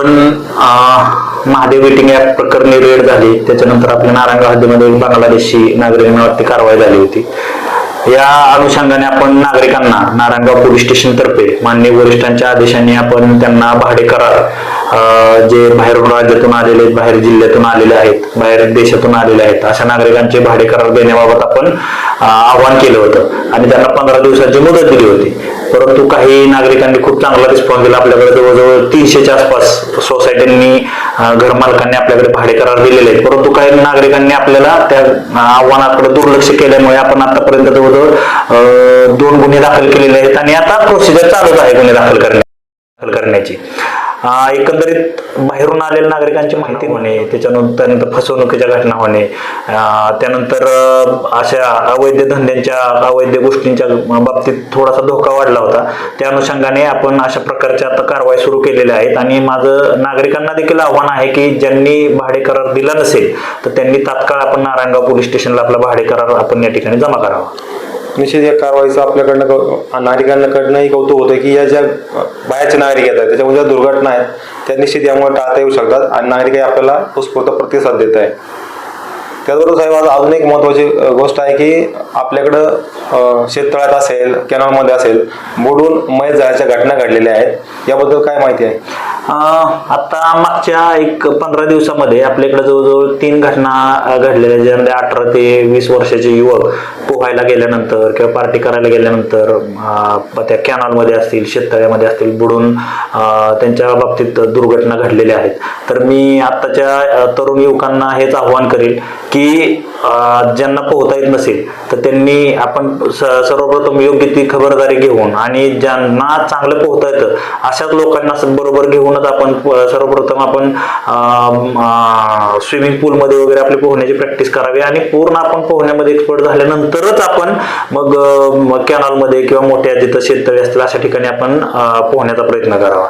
आपण Mahadev waiting app प्रकरणी red झाली, त्याच्यानंतर आपल्या नारायणगाव हद्दीमध्ये बांगलादेशी नागरिकांवरती कारवाई झाली होती. या अनुषंगाने आपण नागरिकांना नारायणगाव पोलीस स्टेशन तर्फे माननीय वरिष्ठांच्या आदेशाने आपण त्यांना भाडे करार जे बाहेरून राज्यातून आलेले आहेत, बाहेर जिल्ह्यातून आलेले आहेत, बाहेर देशातून आलेले आहेत, अशा नागरिकांचे भाडे करार देण्याबाबत आपण आवाहन केलं होतं आणि त्यांना 15 दिवसाची मुदत दिली होती. परंतु काही नागरिकांनी खूप चांगला रिस्पॉन्स दिला. आपल्याकडे जवळजवळ 300च्या आसपास सोसायट्यांनी घरमालकांनी आपल्याकडे भाडे करार दिलेले आहेत. परंतु काही नागरिकांनी आपल्याला त्या आव्हानाकडे दुर्लक्ष केल्यामुळे आपण आतापर्यंत जवळजवळ 2 गुन्हे दाखल केलेले आहेत आणि आता प्रोसिजर चालूच आहे गुन्हे दाखल करण्याची. एकंदरीत बाहेरून आलेल्या नागरिकांची माहिती होणे, त्याच्यानंतर फसवणुकीच्या घटना होणे, त्यानंतर अशा अवैध धंद्यांच्या अवैध गोष्टींच्या बाबतीत थोडासा धोका वाढला होता. त्या अनुषंगाने आपण अशा प्रकारच्या आता कारवाई सुरू केलेल्या आहेत आणि माझं नागरिकांना देखील आव्हान आहे की ज्यांनी भाडे करार दिला नसेल तर त्यांनी तात्काळ आपण नारायणगाव पोलीस स्टेशनला आपला भाडे करार आपण या ठिकाणी जमा करावा. निश्चित या कारवाईचं आपल्याकडनं नागरिकांकडनंही कौतुक होतं की या ज्या बाहेरचे नागरिक येतात त्याच्यामध्ये ज्या दुर्घटना आहेत त्या निश्चित यामुळे टाळता येऊ शकतात आणि नागरिकही आपल्याला उत्स्फूर्त प्रतिसाद देत आहे. त्याचबरोबर साहेब आज अजून एक महत्त्वाची गोष्ट आहे की आपल्याकडं शेततळ्यात असेल, कॅनॉलमध्ये असेल बुडून मयत जायच्या घटना घडलेल्या आहेत, याबद्दल काय माहिती आहे? आता मागच्या 15 दिवसामध्ये आपल्याकडे जवळजवळ 3 घटना घडलेल्या, ज्यामध्ये 18 ते 20 वर्षाचे युवक पोहायला गेल्यानंतर किंवा पार्टी करायला गेल्यानंतर त्या कॅनॉलमध्ये असतील, शेततळ्यामध्ये असतील, बुडून त्यांच्या बाबतीत दुर्घटना घडलेल्या आहेत. तर मी आत्ताच्या तरुण युवकांना हेच आव्हान करेल की ज्यांना पोहता येत नसेल तर त्यांनी आपण सर्वप्रथम योग्य ती खबरदारी घेऊन आणि ज्यांना चांगलं पोहता येतं अशाच लोकांना बरोबर घेऊनच आपण सर्वप्रथम आपण स्विमिंग पूलमध्ये वगैरे आपली पोहण्याची प्रॅक्टिस करावी आणि पूर्ण आपण पोहण्यामध्ये एक्सपर्ट झाल्यानंतरच आपण मग कॅनॉलमध्ये किंवा मोठ्या जिथं शेततळे असतील अशा ठिकाणी आपण पोहण्याचा प्रयत्न करावा.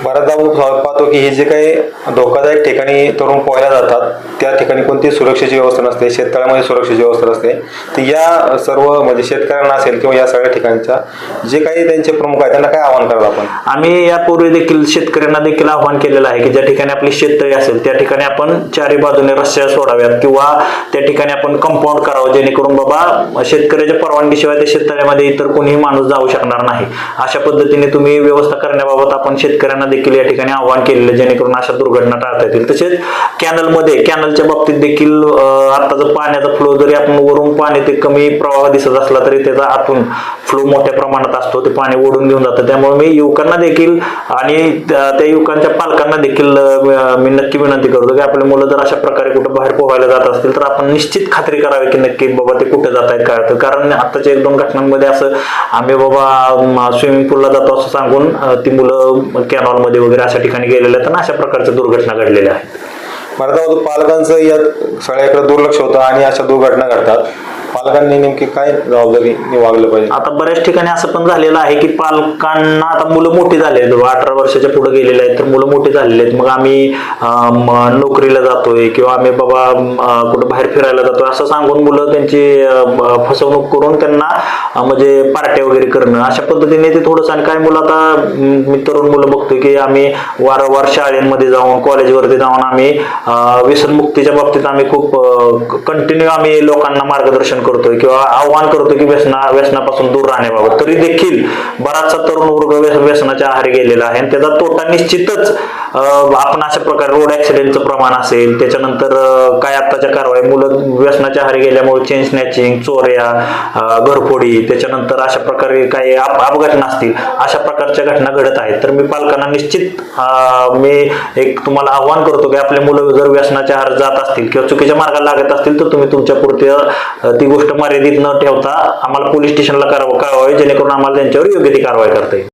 बऱ्याचदा आपण पाहतो की हे जे काही धोकादायक ठिकाणी तरुण पोहायला जातात त्या ठिकाणी कोणती सुरक्षेची व्यवस्था नसते, शेततळ्यामध्ये सुरक्षेची व्यवस्था नसते. तर या सर्व म्हणजे शेतकऱ्यांना असेल किंवा या सगळ्या ठिकाणच्या जे काही त्यांचे प्रमुख आहेत त्यांना काय आवाहन करावं आपण? आम्ही यापूर्वी देखील शेतकऱ्यांना देखील आव्हान केलेलं आहे की ज्या ठिकाणी आपली शेततळी असेल त्या ठिकाणी आपण चारी बाजूने रस्त्या सोडाव्यात किंवा त्या ठिकाणी आपण कंपाऊंड करावं, जेणेकरून बाबा शेतकऱ्याच्या परवानगीशिवाय त्या शेततळ्यामध्ये इतर कोणीही माणूस जाऊ शकणार नाही. अशा पद्धतीने तुम्ही व्यवस्था करण्याबाबत आपण शेतकऱ्यांना देखील या ठिकाणी आव्हान केलेलं, जेणेकरून अशा दुर्घटना टाळता येतील. तसेच कॅनलच्या बाबतीत देखील आताचा पाण्याचा फ्लो जरी आपण वरून पाणी ते कमी प्रवाह दिसत असला तरी त्याचा आतून फ्लो मोठ्या प्रमाणात असतो, ते पाणी ओढून घेऊन जातं. त्यामुळे मी युवकांना देखील आणि त्या युवकांच्या पालकांना देखील मी नक्की विनंती करतो की आपले मुलं जर अशा प्रकारे कुठे बाहेर पोहायला जात असतील तर आपण निश्चित खात्री करावी की नक्की बाबा ते कुठे जात आहेत काय. कारण आताच्या 1-2 घटनांमध्ये असं आम्ही बाबा स्विमिंग पूलला जातो असं सांगून ती मुलं कॅनॉलमध्ये वगैरे अशा ठिकाणी गेलेल्या आहेत आणि अशा प्रकारच्या दुर्घटना घडलेल्या आहेत. बऱ्याचदा पालकांचं यात सगळ्याकडे दुर्लक्ष होतं आणि अशा दुर्घटना घडतात. पालकांनी नेमकी काय जबाबदारी वागलं पाहिजे? आता बऱ्याच ठिकाणी असं पण झालेलं आहे की पालकांना आता मुलं मोठी झाली आहेत, 18 वर्षाच्या पुढे गेलेले आहेत, तर मुलं मोठी झालेली आहेत, मग आम्ही नोकरीला जातोय किंवा आम्ही बाबा कुठं बाहेर फिरायला जातोय असं सांगून मुलं त्यांची फसवणूक करून त्यांना म्हणजे पार्ट्या वगैरे करणं अशा पद्धतीने ते थोडंसं. आणि काय मुलं आता मी तरुण मुलं बघतोय की आम्ही वारंवार शाळेमध्ये जाऊन कॉलेजवरती जाऊन आम्ही व्यसनमुक्तीच्या बाबतीत आम्ही खूप कंटिन्यू आम्ही लोकांना मार्गदर्शन करतोय किंवा आव्हान करतोय की व्यसनापासून दूर राहण्याबाबत. तरी देखील बराचसा तरुण वर्ग व्यसनाच्या आहारी गेलेला आहे आणि त्याचा तोटा निश्चितच आपण अशा प्रकारे रोड ऍक्सिडेंटचं प्रमाण असेल, त्याच्यानंतर काय आत्ताच्या कारवाई मुलं व्यसनाच्या आहारी गेल्यामुळे चेन स्नॅचिंग, चोऱ्या, घरफोडी, त्याच्यानंतर अशा प्रकारे काही अपघात नसतील अशा प्रकारच्या घटना घडत आहेत. तर मी पालकांना निश्चित मी एक तुम्हाला आव्हान करतो की आपले मुलं जर व्यसनाच्या आहार जात असतील किंवा चुकीच्या मार्गाला लागत असतील तर तुम्ही तुमच्या पुरते ती गोष्ट मर्यादित न ठेवता आम्हाला पोलीस स्टेशनला कळवावी, जेणेकरून आम्हाला त्यांच्यावर योग्य ती कारवाई करता येईल.